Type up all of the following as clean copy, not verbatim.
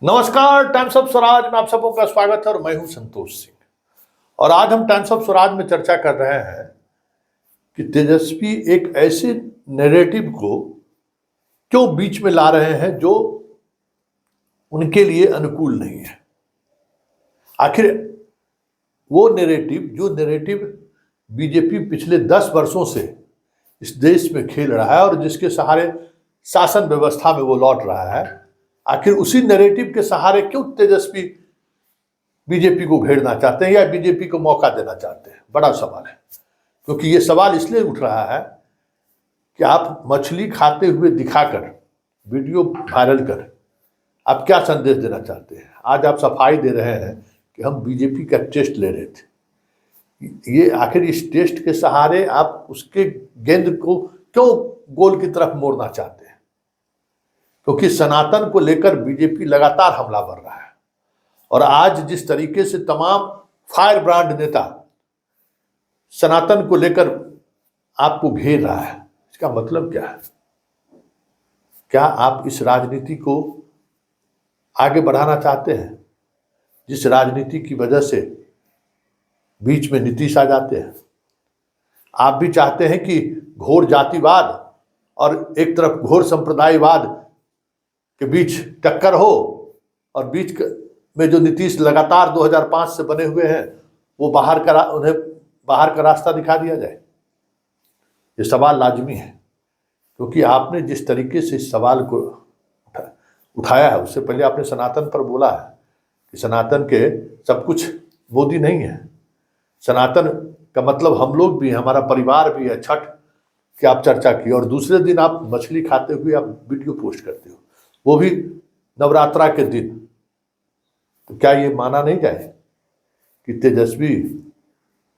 नमस्कार, times of Swaraj में आप सबों का स्वागत है और मैं हूं संतोष सिंह। और आज हम टाइम्स ऑफ स्वराज में चर्चा कर रहे हैं कि तेजस्वी एक ऐसे नैरेटिव को क्यों बीच में ला रहे हैं जो उनके लिए अनुकूल नहीं है। आखिर वो नैरेटिव बीजेपी पिछले 10 वर्षों से इस देश में खेल रहा है और जिसके सहारे शासन व्यवस्था में वो लौट रहा है, आखिर उसी नैरेटिव के सहारे क्यों तेजस्वी बीजेपी को घेरना चाहते हैं या बीजेपी को मौका देना चाहते हैं? बड़ा सवाल है। क्योंकि ये सवाल इसलिए उठ रहा है कि आप मछली खाते हुए दिखाकर वीडियो वायरल कर आप क्या संदेश देना चाहते हैं? आज आप सफाई दे रहे हैं कि हम बीजेपी का टेस्ट ले रहे थे। ये आखिर इस टेस्ट के सहारे आप उसके गेंद को क्यों गोल की तरफ मोड़ना चाहते हैं? क्योंकि सनातन को लेकर बीजेपी लगातार हमला कर रहा है और आज जिस तरीके से तमाम फायर ब्रांड नेता सनातन को लेकर आपको घेर रहा है, इसका मतलब क्या है? क्या आप इस राजनीति को आगे बढ़ाना चाहते हैं जिस राजनीति की वजह से बीच में नीतीश आ जाते हैं? आप भी चाहते हैं कि घोर जातिवाद और एक तरफ घोर संप्रदायवाद के बीच टक्कर हो और बीच में जो नीतीश लगातार 2005 से बने हुए हैं वो उन्हें बाहर का रास्ता दिखा दिया जाए? ये सवाल लाजमी है, क्योंकि आपने जिस तरीके से इस सवाल को उठाया है उससे पहले आपने सनातन पर बोला है कि सनातन के सब कुछ मोदी नहीं है। सनातन का मतलब हम लोग भी, हमारा परिवार भी है। छठ की आप चर्चा की और दूसरे दिन आप मछली खाते हुए आप वीडियो पोस्ट करते हो, वो भी नवरात्रा के दिन। तो क्या ये माना नहीं जाए कि तेजस्वी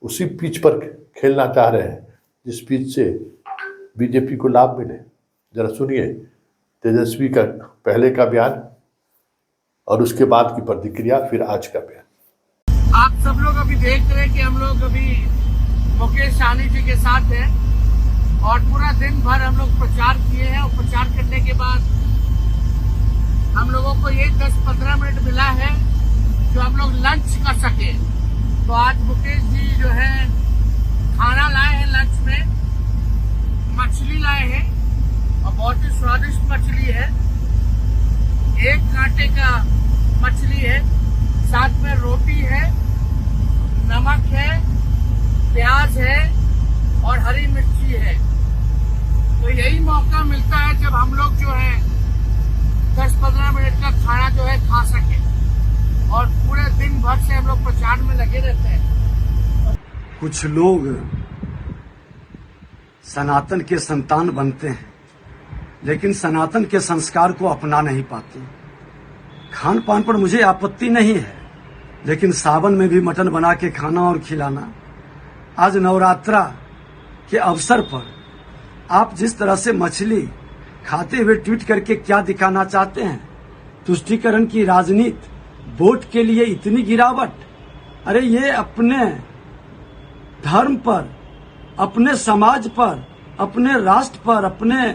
उसी पिच पर खेलना चाह रहे हैं जिस पिच से बीजेपी को लाभ मिले? जरा सुनिए तेजस्वी का पहले का बयान और उसके बाद की प्रतिक्रिया, फिर आज का बयान। आप सब लोग अभी देख रहे हैं कि हम लोग अभी मुकेश सहनी जी के साथ हैं और पूरा दिन भर हम लोग प्रचार किए हैं और प्रचार करने के बाद हम लोगों को ये 10-15 मिनट मिला है जो हम लोग लंच कर सके। तो आज मुकेश जी जो है खाना लाए हैं, लंच में मछली लाए हैं और बहुत ही स्वादिष्ट मछली है। 1 कांटे का मछली है, साथ में रोटी है, नमक है, प्याज है और हरी मिर्ची है। तो यही मौका मिलता है जब हम लोग जो है 10-15 मिनट का खाना जो है खा सके और पूरे दिन भर से हम लोग प्रचार में लगे रहते हैं। कुछ लोग सनातन के संतान बनते हैं लेकिन सनातन के संस्कार को अपना नहीं पाते। खान पान पर मुझे आपत्ति नहीं है, लेकिन सावन में भी मटन बना के खाना और खिलाना। आज नवरात्रा के अवसर पर आप जिस तरह से मछली खाते हुए ट्वीट करके क्या दिखाना चाहते हैं? तुष्टीकरण की राजनीति, वोट के लिए इतनी गिरावट। अरे ये अपने धर्म पर, अपने समाज पर, अपने राष्ट्र पर, अपने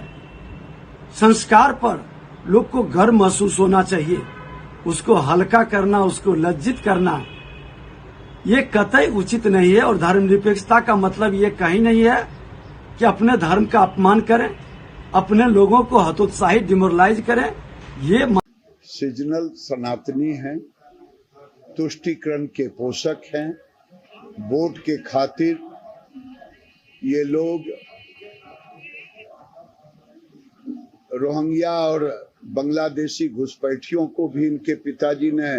संस्कार पर लोग को गर्व महसूस होना चाहिए। उसको हल्का करना, उसको लज्जित करना ये कतई उचित नहीं है। और धर्मनिरपेक्षता का मतलब ये कहीं नहीं है कि अपने धर्म का अपमान करें, अपने लोगों को हतोत्साहित डिमोरलाइज करें। ये सीजनल सनातनी हैं, तुष्टीकरण के पोषक हैं। वोट के खातिर ये लोग रोहिंग्या और बांग्लादेशी घुसपैठियों को भी इनके पिताजी ने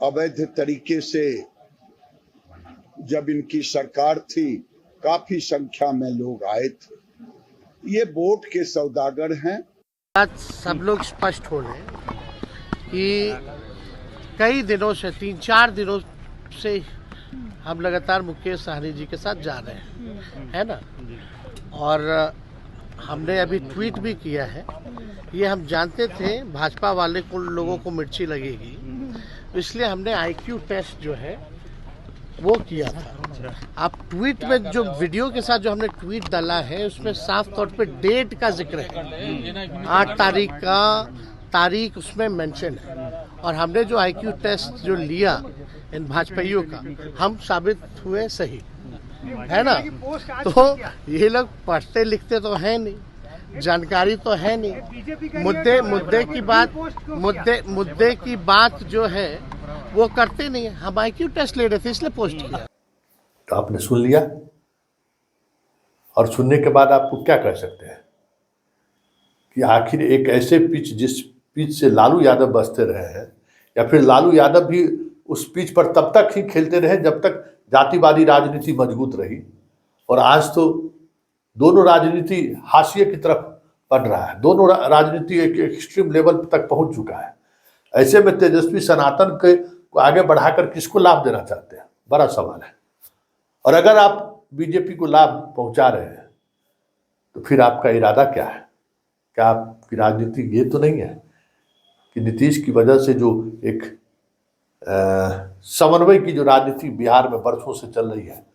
अवैध तरीके से, जब इनकी सरकार थी, काफी संख्या में लोग आए थे। ये वोट के सौदागर हैं। आज सब लोग स्पष्ट हो रहे हैं कि कई दिनों से, 3-4 दिनों से हम लगातार मुकेश सहनी जी के साथ जा रहे हैं, है ना। और हमने अभी ट्वीट भी किया है। ये हम जानते थे भाजपा वाले को लोगों को मिर्ची लगेगी, इसलिए हमने IQ टेस्ट जो है वो किया था। आप ट्वीट में जो वीडियो के साथ जो हमने ट्वीट डाला है उसमें साफ तौर पे डेट का जिक्र है। 8 तारीख का तारीख उसमें मेंशन है। और हमने जो IQ टेस्ट जो लिया इन भाजपाइयों का, हम साबित हुए सही, है ना। तो ये लोग पढ़ते लिखते तो है नहीं, जानकारी तो है नहीं, मुद्दे की बात जो है वो करते नहीं है। हम IQ टेस्ट ले रहे थे इसलिए पोस्ट किया। तो आपने सुन लिया, और सुनने के बाद आपको क्या कह सकते हैं कि आखिर एक ऐसे पिच, जिस पिच से लालू यादव बचते रहे हैं, या फिर लालू यादव भी उस पिच पर तब तक ही खेलते रहे जब तक जातिवादी राजनीति मजबूत रही, और आज तो दोनों राजनीति हाशिए की तरफ बढ़ रहा है, दोनों राजनीति एक एक्सट्रीम लेवल तक पहुंच चुका है। ऐसे में तेजस्वी सनातन को आगे बढ़ाकर किसको लाभ देना चाहते हैं, बड़ा सवाल है। और अगर आप बीजेपी को लाभ पहुंचा रहे हैं तो फिर आपका इरादा क्या है? क्या आपकी राजनीति ये तो नहीं है कि नीतीश की वजह से जो एक समन्वय की जो राजनीति बिहार में बरसों से चल रही है,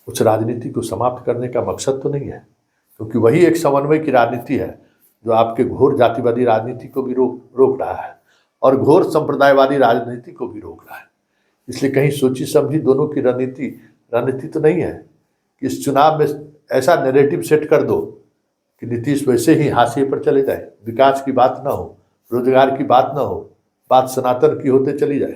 उस राजनीति को समाप्त करने का मकसद तो नहीं है? क्योंकि वही एक समन्वय की राजनीति है जो आपके घोर जातिवादी राजनीति को भी रोक रहा है और घोर संप्रदायवादी राजनीति को भी रोक रहा है। इसलिए कहीं सोची समझी दोनों की रणनीति तो नहीं है कि इस चुनाव में ऐसा नैरेटिव सेट कर दो कि नीतीश वैसे ही हाशिए पर चले जाए, विकास की बात ना हो, रोजगार की बात ना हो, बात सनातन की होते चली जाए।